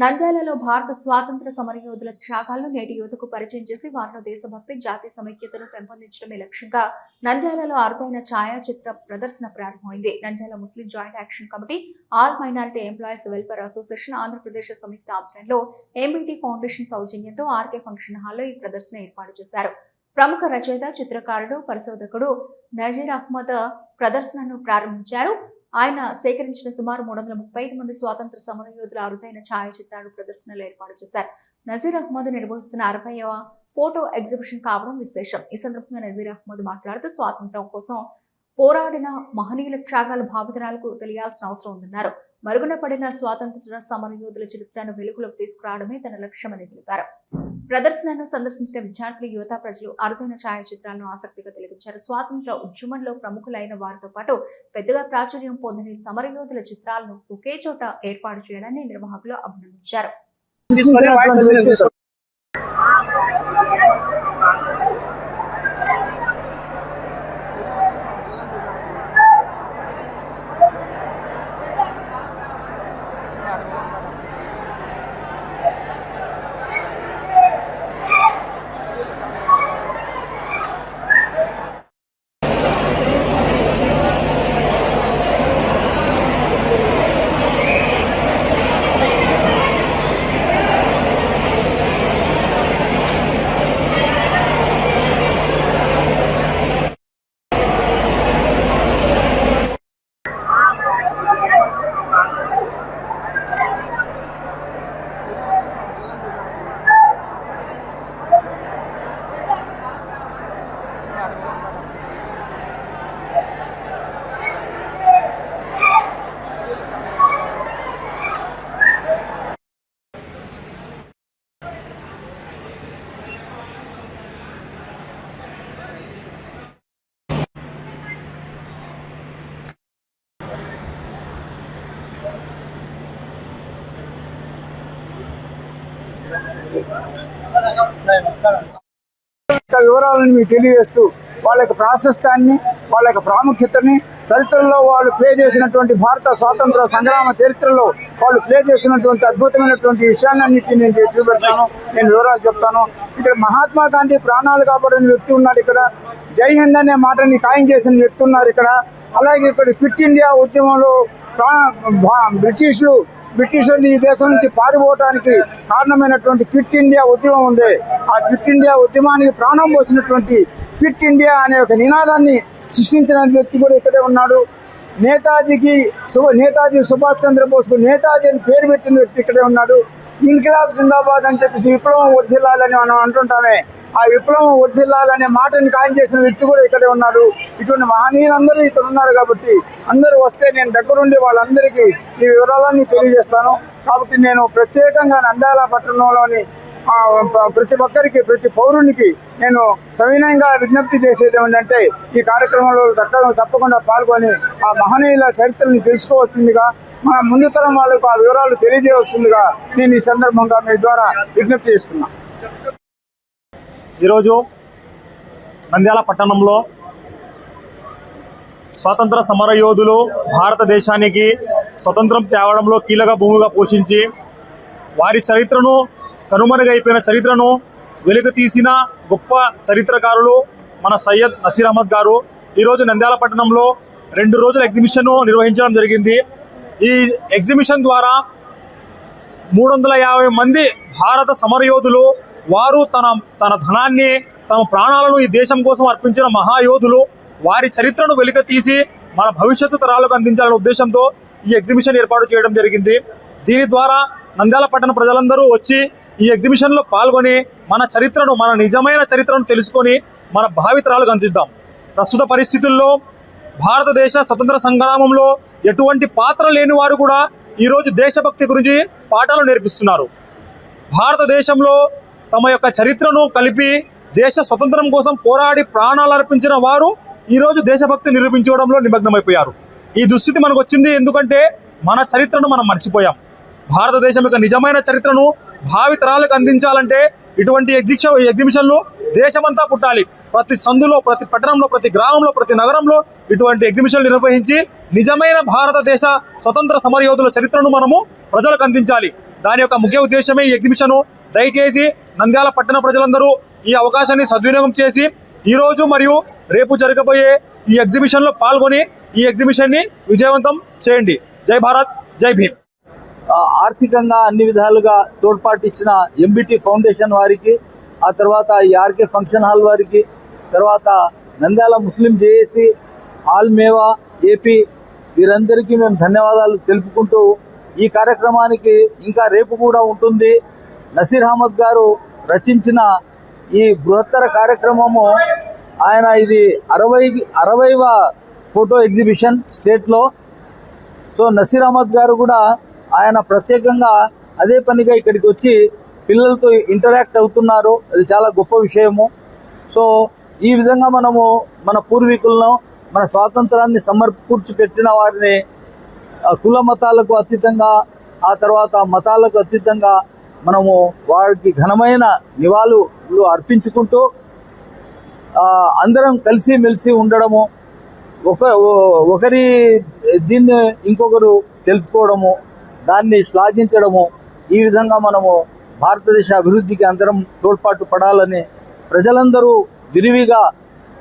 నంద్యాలలో భారత స్వాతంత్ర సమరయోధుల త్యాగాలను నేటి యువతకు పరిచయం చేసి వారిలో దేశభక్తి, జాతీయ సమైక్యతను పెంపొందించడమే లక్ష్యంగా నంద్యాలలో అరుదైన ఛాయాచిత్ర ప్రదర్శన ప్రారంభమైంది. Nandyal Muslim joint action committee, all minority employees welfare association, Andhra Pradesh సంయుక్త ఆధ్వర్యంలో ఎంబీటీ ఫౌండేషన్ సౌజన్యంతో ఆర్కే ఫంక్షన్ హాల్లో ఈ ప్రదర్శన ఏర్పాటు చేశారు. ప్రముఖ రచయిత, చిత్రకారుడు, పరిశోధకుడు నజీర్ అహ్మద్ ప్రదర్శనను ప్రారంభించారు. ఆయన సేకరించిన సుమారు 335 మంది స్వాతంత్ర సమరయోధుల అరుదైన ఛాయాచిత్రాలు ప్రదర్శనలు ఏర్పాటు చేశారు. నజీర్ అహ్మద్ నిర్వహిస్తున్న 60వ ఫోటో ఎగ్జిబిషన్ కావడం విశేషం. ఈ సందర్భంగా నజీర్ అహ్మద్ మాట్లాడుతూ స్వాతంత్ర్యం కోసం పోరాడిన మహనీయుల త్యాగాలు భావితరాలకు తెలియాల్సిన అవసరం ఉందన్నారు. మరుగున పడిన స్వాతంత్ర సమరయోధుల చరిత్రను వెలుగులోకి తీసుకురావడమే తన లక్ష్యమని తెలిపారు. ప్రదర్శనను సందర్శించిన విద్యార్థులు, యువత, ప్రజలు అరుదైన ఛాయాచిత్రాలను ఆసక్తిగా తిలకించారు. స్వాతంత్ర ఉద్యమంలో ప్రముఖులైన వారితో పాటు పెద్దగా ప్రాచుర్యం పొందని సమరయోధుల చిత్రాలను ఒకే చోట ఏర్పాటు చేయడాన్ని నిర్వాహకులు అభినందించారు. వివరాలను మీకు తెలియజేస్తూ వాళ్ళ యొక్క ప్రాశస్త్యాన్ని, వాళ్ళ యొక్క ప్రాముఖ్యతని, చరిత్రలో వాళ్ళు ప్లే చేసినటువంటి భారత స్వాతంత్ర సంగ్రామ చరిత్రలో వాళ్ళు ప్లే చేసినటువంటి అద్భుతమైనటువంటి విషయాలన్నింటినీ నేను చూపెడతాను. నేను వివరాలు చెప్తాను. ఇక్కడ మహాత్మా గాంధీ ప్రాణాలు కాపాడిన వ్యక్తి ఉన్నాడు. ఇక్కడ జై హింద్ అనే మాటని ఖాయం చేసిన వ్యక్తి ఉన్నారు ఇక్కడ. అలాగే ఇక్కడ క్విట్ ఇండియా ఉద్యమంలో బ్రిటిషర్లు ఈ దేశం నుంచి పారిపోవడానికి కారణమైనటువంటి క్విట్ ఇండియా ఉద్యమం ఉంది. ఆ క్విట్ ఇండియా ఉద్యమానికి ప్రాణం పోసినటువంటి క్విట్ ఇండియా అనే ఒక నినాదాన్ని సృష్టించిన వ్యక్తి కూడా ఇక్కడే ఉన్నాడు. నేతాజీ సుభాష్ చంద్రబోస్కు నేతాజీ అని పేరు పెట్టిన వ్యక్తి ఇక్కడే ఉన్నాడు. ఇన్కిలాబ్ జిందాబాద్ అని చెప్పేసి విప్లవం వర్ధిల్లాలని మనం అంటుంటామే. ఆ విప్లవం వర్ధిల్లాలనే మాటని ఖాయం చేసిన వ్యక్తి కూడా ఇక్కడే ఉన్నాడు. ఇటువంటి మహనీయులందరూ ఇక్కడ ఉన్నారు కాబట్టి అందరూ వస్తే నేను దగ్గరుండి వాళ్ళందరికీ ఈ వివరాలన్నీ తెలియజేస్తాను. కాబట్టి నేను ప్రత్యేకంగా నంద్యాల పట్టణంలోని ప్రతి ఒక్కరికి, ప్రతి పౌరునికి నేను సవినయంగా విజ్ఞప్తి చేసేది ఏమిటంటే ఈ కార్యక్రమంలో తప్పకుండా పాల్గొని ఆ మహనీయుల చరిత్రని తెలుసుకోవాల్సిందిగా, మన ముందు తరం వాళ్ళకు ఆ వివరాలు తెలియజేయవలసిందిగా నేను ఈ సందర్భంగా మీ ద్వారా విజ్ఞప్తి చేస్తున్నా. ఈరోజు నంద్యాల పట్టణంలో స్వాతంత్ర సమరయోధులు భారతదేశానికి స్వతంత్రం తేవడంలో కీలక భూమిగా పోషించి వారి చరిత్రను, కనుమరుగైపోయిన చరిత్రను వెలుగు తీసిన గొప్ప చరిత్రకారులు మన సయ్యద్ నసీర్ అహ్మద్ గారు ఈరోజు నంద్యాల పట్టణంలో 2 రోజుల ఎగ్జిబిషన్ నిర్వహించడం జరిగింది. ఈ ఎగ్జిబిషన్ ద్వారా 350 మంది భారత సమరయోధులు, వారు తన ధనాన్ని, తమ ప్రాణాలను ఈ దేశం కోసం అర్పించిన మహాయోధులు, వారి చరిత్రను వెలుగు తీసి మన భవిష్యత్తు తరాలకు అందించాలనే ఉద్దేశంతో ఈ ఎగ్జిబిషన్ ఏర్పాటు చేయడం జరిగింది. దీని ద్వారా నంద్యాల పట్టణ ప్రజలందరూ వచ్చి ఈ ఎగ్జిబిషన్లో పాల్గొని మన చరిత్రను, మన నిజమైన చరిత్రను తెలుసుకొని మన భావితరాలకు అందిద్దాం. ప్రస్తుత పరిస్థితుల్లో భారతదేశ స్వతంత్ర సంగ్రామంలో ఎటువంటి పాత్ర లేని వారు కూడా ఈరోజు దేశభక్తి గురించి పాఠాలు నేర్పిస్తున్నారు. భారతదేశంలో తమ యొక్క చరిత్రను కలిపి దేశ స్వతంత్రం కోసం పోరాడి ప్రాణాలు అర్పించిన వారు ఈరోజు దేశభక్తి నిరూపించుకోవడంలో నిమగ్నమైపోయారు. ఈ దుస్థితి మనకు వచ్చింది ఎందుకంటే మన చరిత్రను మనం మర్చిపోయాం. భారతదేశం యొక్క నిజమైన చరిత్రను భావితరాలకు అందించాలంటే ఇటువంటి ఎగ్జిబిషన్లు దేశమంతా పుట్టాలి. ప్రతి సందులో, ప్రతి పట్టణంలో, ప్రతి గ్రామంలో, ప్రతి నగరంలో ఇటువంటి ఎగ్జిబిషన్లు నిర్వహించి నిజమైన భారతదేశ స్వతంత్ర సమరయోధుల చరిత్రను మనము ప్రజలకు అందించాలి. దాని యొక్క ముఖ్య ఉద్దేశమే ఈ ఎగ్జిబిషన్. దయచేసి నంద్యాల పట్టణ ప్రజలందరూ ఈ అవకాశాన్ని సద్వినియోగం చేసి ఈ రోజు మరియు రేపు జరగబోయే ఈ ఎగ్జిబిషన్ లో పాల్గొని ఈ ఎగ్జిబిషన్ ని విజయవంతం చేయండి. జై భారత్, జై భీమ్. ఆర్థికంగా అన్ని విధాలుగా తోడ్పాటు ఇచ్చిన ఎంబిటి ఫౌండేషన్ వారికి, ఆ తర్వాత ఈ ఆర్కే ఫంక్షన్ హాల్ వారికి, తర్వాత నంద్యాల ముస్లిం జేఏసీ, ఆల్ మేవా ఏపీ వీరందరికీ మేము ధన్యవాదాలు తెలుపుకుంటూ ఈ కార్యక్రమానికి ఇంకా రేపు కూడా ఉంటుంది. నసీర్ అహ్మద్ గారు రచించిన ఈ బృహత్తర కార్యక్రమము, ఆయన ఇది 60వ ఫోటో ఎగ్జిబిషన్ స్టేట్లో. సో నసీర్ అహ్మద్ గారు కూడా ఆయన ప్రత్యేకంగా అదే పనిగా ఇక్కడికి వచ్చి పిల్లలతో ఇంటరాక్ట్ అవుతున్నారు. అది చాలా గొప్ప విషయము. సో ఈ విధంగా మనము మన పూర్వీకులను, మన స్వాతంత్రాన్ని సమర్పించి పెట్టిన వారిని కుల మతాలకు అతీతంగా, ఆ తర్వాత మతాలకు అతీతంగా మనము వారికి ఘనమైన నివాళులు అర్పించుకుంటూ అందరం కలిసి మెలిసి ఉండడము, ఒకరి దీన్ని ఇంకొకరు తెలుసుకోవడము, దాన్ని శ్లాఘించడము, ఈ విధంగా మనము భారతదేశ అభివృద్ధికి అందరం తోడ్పాటు పడాలని ప్రజలందరూ విరివిగా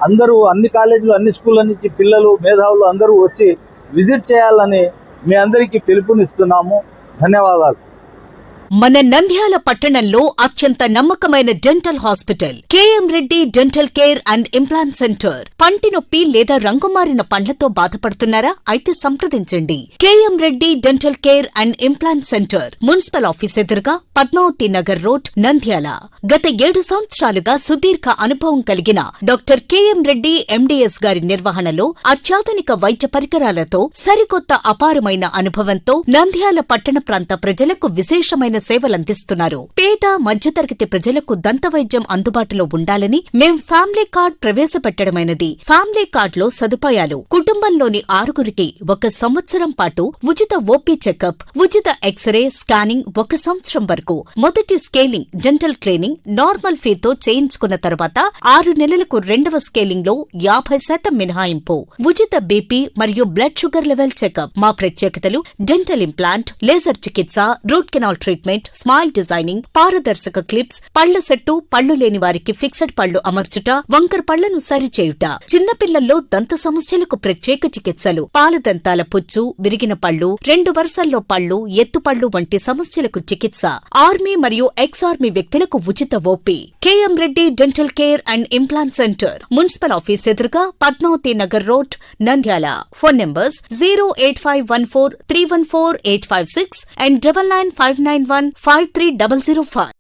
అందరూ అన్ని కాలేజీలు, అన్ని స్కూళ్ళ నుంచి పిల్లలు, మేధావులు అందరూ వచ్చి విజిట్ చేయాలని మీ అందరికీ పిలుపునిస్తున్నాము. ధన్యవాదాలు. మన నంద్యాల పట్టణంలో అత్యంత నమ్మకమైన dental hospital KM Reddy dental care and implant centre. పంటి నొప్పి లేదా రంగుమారిన పండ్లతో బాధపడుతున్నారా? అయితే సంప్రదించండి. KM Reddy dental care and implant centre, municipal office ఎదురుగా, పద్మావతి నగర్ రోడ్, నంద్యాల. గత 7 సంవత్సరాలుగా సుదీర్ఘ అనుభవం కలిగిన డాక్టర్ కేఎం రెడ్డి ఎండిఎస్ గారి నిర్వహణలో అత్యాధునిక వైద్య పరికరాలతో, సరికొత్త అపారమైన అనుభవంతో నంద్యాల పట్టణ ప్రాంత ప్రజలకు విశేషమైన సేవలందిస్తున్నారు. పేద మధ్యతరగతి ప్రజలకు దంతవైద్యం అందుబాటులో ఉండాలని మేం ఫ్యామిలీ కార్డ్ ప్రవేశపెట్టడమైనది. ఫ్యామిలీ కార్డ్ లో సదుపాయాలు: కుటుంబంలోని 6గురికి 1 సంవత్సరం పాటు ఉచిత ఓపీ చెకప్, ఉచిత ఎక్స్రే స్కానింగ్ 1 సంవత్సరం వరకు, మొదటి స్కేలింగ్ డెంటల్ క్లీనింగ్ నార్మల్ ఫీతో చేయించుకున్న తర్వాత 6 నెలలకు 2వ స్కేలింగ్ లో 50% మినహాయింపు, ఉచిత బీపీ మరియు బ్లడ్ షుగర్ లెవెల్ చెకప్. మా ప్రత్యేకతలు: డెంటల్ ఇంప్లాంట్, లేజర్ చికిత్స, root canal treatment, smile designing, పారదర్శక క్లిప్స్, పళ్ల సెట్టు, పళ్లు లేని వారికి ఫిక్సెడ్ పళ్లు అమర్చుట, వంకర పళ్లను సరిచేయుట, చిన్నపిల్లల్లో దంత సమస్యలకు ప్రత్యేక చికిత్సలు, పాలదంతాల పుచ్చు, విరిగిన పళ్లు, 2 వరుసల్లో పళ్లు, ఎత్తుపళ్లు వంటి సమస్యలకు చికిత్స, ఆర్మీ మరియు ఎక్స్ ఆర్మీ వ్యక్తులకు ఉచిత OP. KM Reddy dental care and implant centre, municipal office ఎదురుగా, Padmavati Nagar road, Nandyal. Phone numbers 08514314856 and 9959153005.